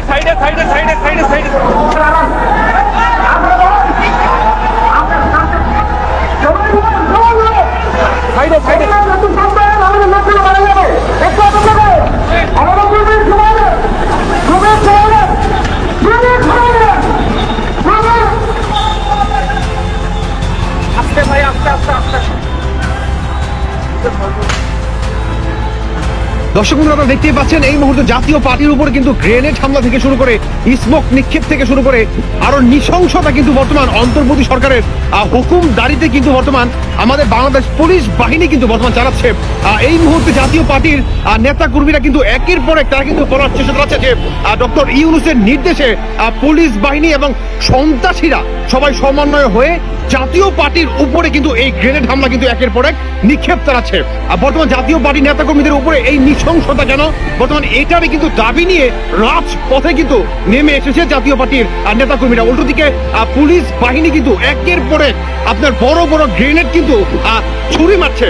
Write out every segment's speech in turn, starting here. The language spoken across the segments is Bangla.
সাইডে সাইডে সাইডে সাইডে সাইডে সাইডে সাইডে আস্তে ভাই আস্তে আস্তে আস্তে। দর্শক বন্ধুরা, আপনারা দেখতেই পাচ্ছেন এই মুহূর্তে জাতীয় পার্টির উপরে কিন্তু গ্রেনেড হামলা থেকে শুরু করে স্মোক নিক্ষেপ থেকে শুরু করে আরো নৃশংসতা কিন্তু বর্তমান অন্তর্বর্তী সরকারের হুকুমদারিতে কিন্তু বর্তমান আমাদের বাংলাদেশ পুলিশ বাহিনী কিন্তু বর্তমান চালাচ্ছে। এই মুহূর্তে জাতীয় পার্টির নেতা কর্মীরা কিন্তু একের পর এক তারা কিন্তু বলার চেষ্টা চালাচ্ছে যে ডক্টর ইউনূসের নির্দেশে পুলিশ বাহিনী এবং সন্ত্রাসীরা সবাই সমন্বয় হয়ে জাতীয় পার্টির উপরে কিন্তু এই গ্রেনেড হামলা কিন্তু একের পর এক নিক্ষেপ চালাচ্ছে। বর্তমান জাতীয় পার্টির নেতা কর্মীদের উপরে এই নৃশংসতা কেন, বর্তমান এটারই কিন্তু দাবি নিয়ে রাজপথে কিন্তু নেমে এসেছে জাতীয় পার্টির নেতা কর্মীরা। উল্টো দিকে পুলিশ বাহিনী কিন্তু একের পর এক আপনার বড় বড় গ্রেনেড কিন্তু ছুরি মারছে।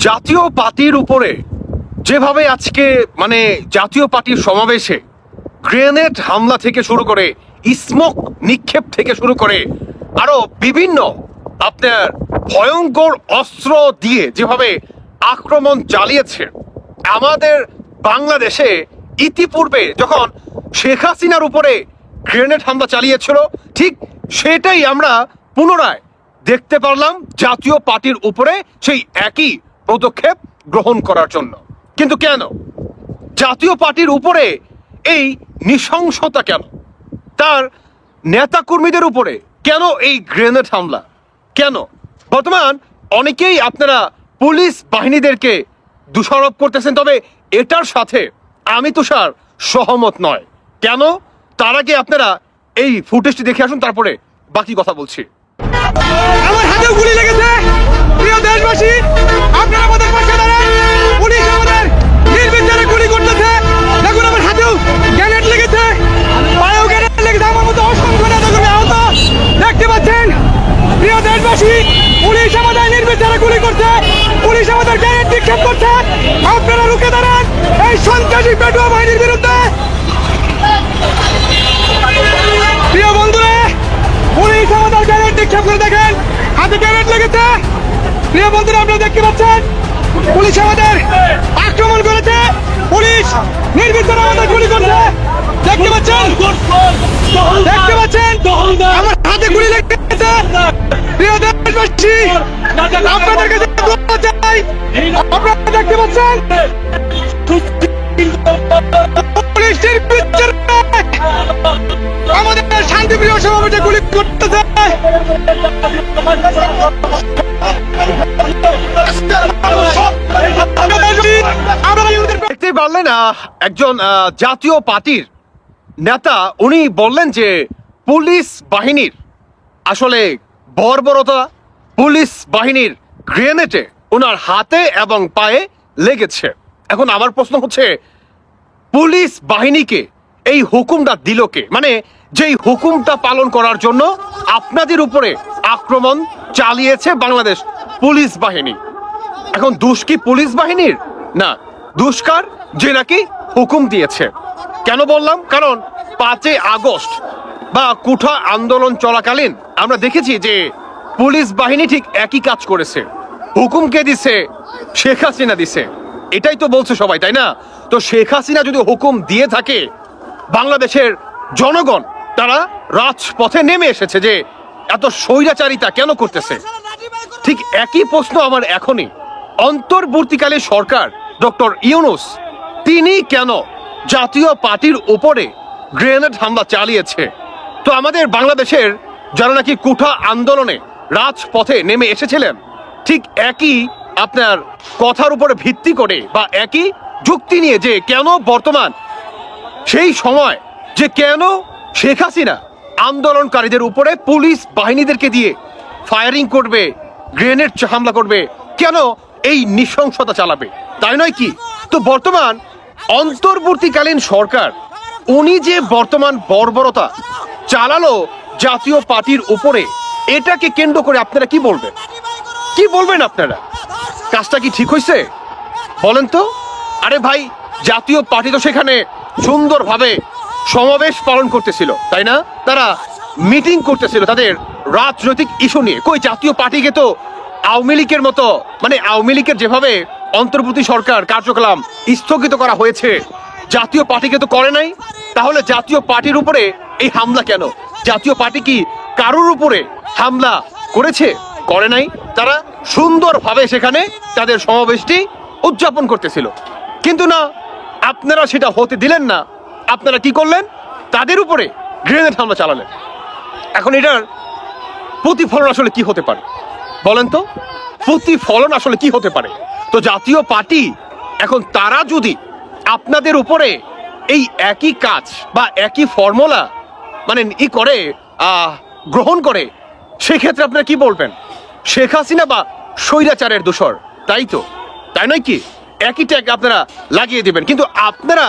জাতীয় পার্টির উপরে যেভাবে আজকে মানে জাতীয় পার্টির সমাবেশে গ্রেনেড হামলা থেকে শুরু করে স্মোক নিক্ষেপ থেকে শুরু করে আরো বিভিন্ন আপনার ভয়ঙ্কর অস্ত্র দিয়ে যেভাবে আক্রমণ চালিয়েছে আমাদের বাংলাদেশে, ইতিপূর্বে যখন শেখ হাসিনার উপরে গ্রেনেড হামলা চালিয়েছিল ঠিক সেটাই আমরা পুনরায় দেখতে পারলাম জাতীয় পার্টির উপরে সেই একই পদক্ষেপ গ্রহণ করার জন্য। কিন্তু কেন জাতীয় পার্টির উপরে এই নৃশংসতা, কেন তার নেতা কর্মীদের উপরে কেন এই গ্রেনেড হামলা, কেন? বর্তমান অনেকেই আপনারা পুলিশ বাহিনীদেরকে দোষারোপ করতেছেন, তবে এটার সাথে আমি তুষার সহমত নয়। কেন? তার আগে আপনারা এই ফুটেজটি দেখে আসুন, তারপরে বাকি কথা বলছি। আমার হাতেও গুলি লেগেছে। প্রিয় দেশবাসী, আপনারা আমাদের পাশে দাঁড়ান। পুলিশ আমাদের নির্বিচারে গুলি করতেছে। দেখুন আমার হাতেও গ্রেনেড লেগেছে, পায়েও গ্রেনেড লেগেছে। আমার মতো অসংখ্য নেতাকর্মী আহত দেখতে পাচ্ছেন। প্রিয় দেশবাসী, পুলিশ আমাদের নির্বিচারে গুলি করছে, পুলিশ আমাদের গ্রেনেড নিক্ষেপ করছে। আপনারা রুখে দাঁড়ান এই সন্ত্রাসী পেটুয়া বাহিনীর বিরুদ্ধে। প্রিয় বন্ধুরা, পুলিশ আমাদের গ্রেনেড নিক্ষেপ করে, দেখেন হাতে গ্রেনেড লেগেছে। প্রিয় বন্ধুরা, আপনারা দেখতে পাচ্ছেন পুলিশ আমাদের আক্রমণ করেছে, পুলিশ নির্বিচারে আমাদের গুলি করছে। দেখতে পাচ্ছেন, দেখতে পাচ্ছেন আমার হাতে গুলি লেগেছে। প্রিয় দেশবাসী, আপনাদের কাছে দোয়া চাই। আপনারা দেখতে পাচ্ছেন পুলিশ নির্বিচারে আমাদের শান্তিপ্রিয় সমাবেশে গুলি করতেছে। দেখতেই পারলেন একজন জাতীয় পার্টির নেতা, উনি বললেন যে পুলিশ বাহিনীর আসলে বর্বরতা, পুলিশ বাহিনীর গ্রেনেডে ওনার হাতে এবং পায়ে লেগেছে। এখন আমার প্রশ্ন হচ্ছে, পুলিশ বাহিনীকে এই হুকুমটা দিল কে? মানে যেই হুকুমটা পালন করার জন্য আপনাদের উপরে আক্রমণ চালিয়েছে বাংলাদেশ পুলিশ বাহিনী। এখন দোষ কি পুলিশ বাহিনীর? না, দুষ্কার যে নাকি হুকুম দিয়েছে। কেন বললাম? কারণ 5 আগস্ট বা কুঠা আন্দোলন চলাকালীন আমরা দেখেছি যে পুলিশ বাহিনী ঠিক একই কাজ করেছে। হুকুম কে দিছে? শেখ হাসিনা দিছে, এটাই তো বলছে সবাই, তাই না? তো শেখ হাসিনা যদি হুকুম দিয়ে থাকে, বাংলাদেশের জনগণ তারা রাজপথে নেমে এসেছে যে এত স্বৈরাচারিতা কেন করতেছে। ঠিক একই প্রশ্ন আমার এখনই, অন্তর্বর্তীকালীন সরকার ডক্টর ইউনূস তিনি কেন জাতীয় পার্টির উপরে গ্রেনেড হামলা চালিয়েছে? তো আমাদের বাংলাদেশের যারা নাকি কোঠা আন্দোলনে রাজপথে নেমে এসেছিলেন, ঠিক একই আপনার কথার উপরে ভিত্তি করে বা একই যুক্তি নিয়ে যে কেন বর্তমান সেই সময় যে কেন শেখ হাসিনা আন্দোলনকারীদের উপরে পুলিশ বাহিনীদেরকে দিয়ে ফায়ারিং করবে, গ্রেনেড হামলা করবে, কেন এই নৃশংসতা চালাবে, তাই নয় কি? তো বর্তমান অন্তর্বর্তীকালীন সরকার উনি যে বর্তমান বর্বরতা চালালো জাতীয় পার্টির উপরে, এটাকে কেন্দ্র করে আপনারা কি বলবেন? কি বলবেন আপনারা? কাজটা কি ঠিক হয়েছে বলেন তো? আরে ভাই, জাতীয় পার্টি তো সেখানে সুন্দরভাবে সমাবেশ পালন করতেছিল, তাই না? তারা মিটিং করতেছিল তাদের রাজনৈতিক ইস্যু নিয়ে। কই জাতীয় পার্টিকে তো আওয়ামী লীগের মতো, মানে আওয়ামী লীগের যেভাবে অন্তর্বর্তী সরকার কার্যক্রম স্থগিত করা হয়েছে, জাতীয় পার্টিকে তো করে নাই। তাহলে জাতীয় পার্টির উপরে এই হামলা কেন? জাতীয় পার্টি কি কারোর উপরে হামলা করেছে? করে নাই। তারা সুন্দরভাবে সেখানে তাদের সমাবেশটি উদযাপন করতেছিল, কিন্তু না, আপনারা সেটা হতে দিলেন না। আপনারা কি করলেন? তাদের উপরে গ্রেনেড হামলা চালালেন। এখন এটার প্রতিফলন আসলে কি হতে পারে বলেন তো? প্রতিফলন আসলে কি হতে পারে? তো জাতীয় পার্টি এখন তারা যদি আপনাদের উপরে এই একই কাজ বা একই ফর্মুলা মানে ই করে গ্রহণ করে, সেক্ষেত্রে আপনারা কি বলবেন? শেখ হাসিনা বা স্বৈরাচারের দোষর, তাই তো, তাই নয় কি? একই ট্যাগ আপনারা লাগিয়ে দিবেন। কিন্তু আপনারা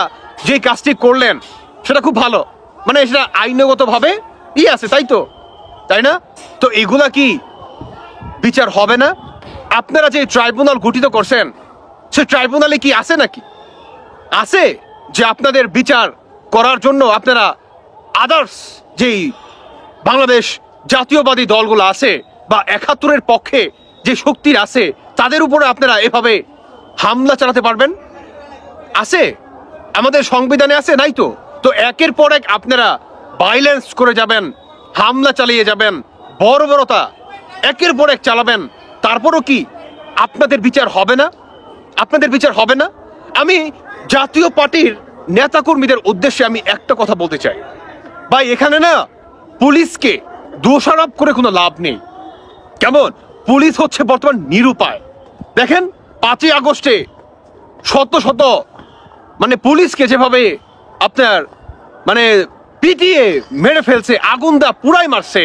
যে কাজটি করলেন সেটা খুব ভালো, মানে সেটা আইনগতভাবে আছে, তাই তো, তাই না? তো এগুলা কি বিচার হবে না? আপনারা যে ট্রাইব্যুনাল গঠিত করছেন, সে ট্রাইব্যুনালে কি আছে নাকি? আছে যে আপনাদের বিচার করার জন্য আপনারা আদার্স যেই বাংলাদেশ জাতীয়বাদী দলগুলো আছে বা ৭১-এর পক্ষে যে শক্তির আছে, তাদের উপরে আপনারা এভাবে হামলা চালাতে পারবেন? আছে? আমাদের সংবিধানে আছে, নাই তো? তো একের পর এক আপনারা ভাইলেন্স করে যাবেন, হামলা চালিয়ে যাবেন, বর্বরতা একের পর এক চালাবেন, তারপরও কি আপনাদের বিচার হবে না? আপনাদের বিচার হবে না? আমি জাতীয় পার্টির নেতাকর্মীদের উদ্দেশ্যে আমি একটা কথা বলতে চাই, ভাই এখানে না পুলিশকে দোষারোপ করে কোনো লাভ নেই। কেমন? পুলিশ হচ্ছে বর্তমান নিরুপায়। দেখেন ৫ই আগস্টে শত শত মানে পুলিশকে যেভাবে আপনার মানে পিটিয়ে মেরে ফেলছে, আগুন দা পুরাই মারছে,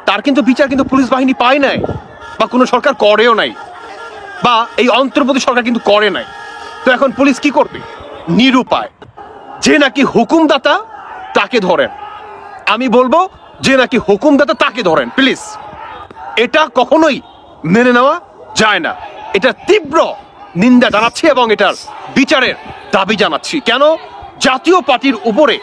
তার কিন্তু বিচার কিন্তু পুলিশ বাহিনী পায় নাই, বা কোনো সরকার করেও নাই, বা এই অন্তর্বর্তী সরকার কিন্তু করে নাই। তো এখন পুলিশ কি করবে? নিরুপায়। যে নাকি হুকুমদাতা তাকে ধরেন, আমি বলবো যে নাকি হুকুমদাতা তাকে ধরেন প্লিজ। এটা কখনোই মেনে নেওয়া যায় না। এটা তীব্র নিন্দা জানাচ্ছি এবং এটার বিচারের দাবি জানাচ্ছি। কেন জাতীয় পার্টির উপরে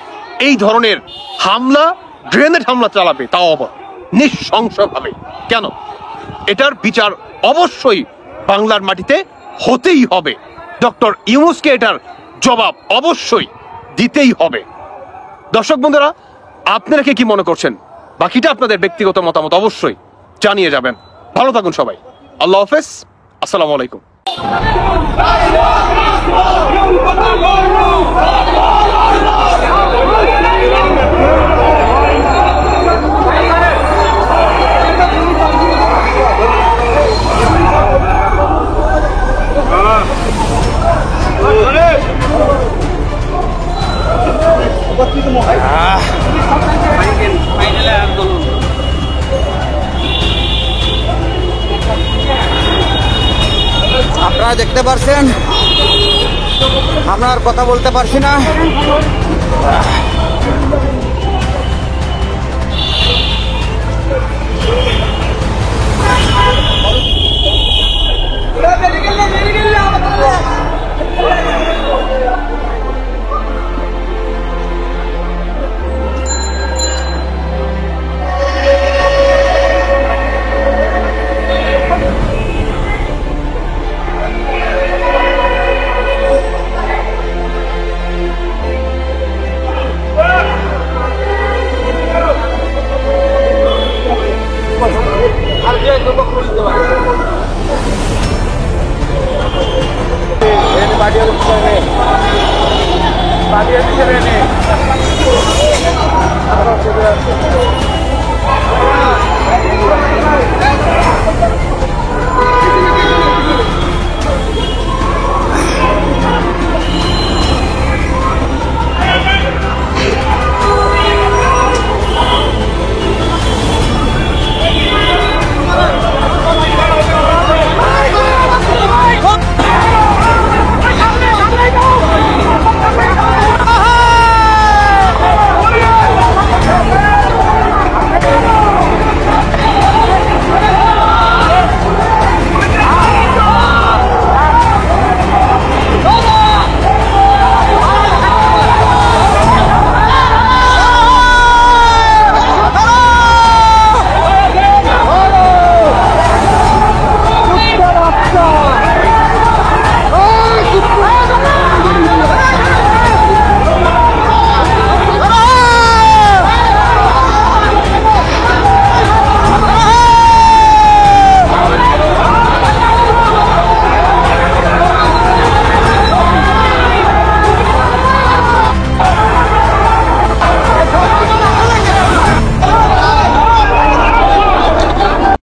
এই ধরনের হামলা, গ্রেনেড হামলা চালাবে, তাও আবার নৃশংসভাবে? কেন? এটার বিচার অবশ্যই বাংলার মাটিতে হতেই হবে। ডক্টর ইউনূসকে এটার জবাব অবশ্যই দিতেই হবে। দর্শক বন্ধুরা, আপনারা কি মনে করছেন? বাকিটা আপনাদের ব্যক্তিগত মতামত অবশ্যই জানিয়ে যাবেন। ভালো থাকুন সবাই। আল্লাহ হাফেজ। আসসালামু আলাইকুম। আপনারা দেখতে পারছেন আমরা আর কথা বলতে পারছি না।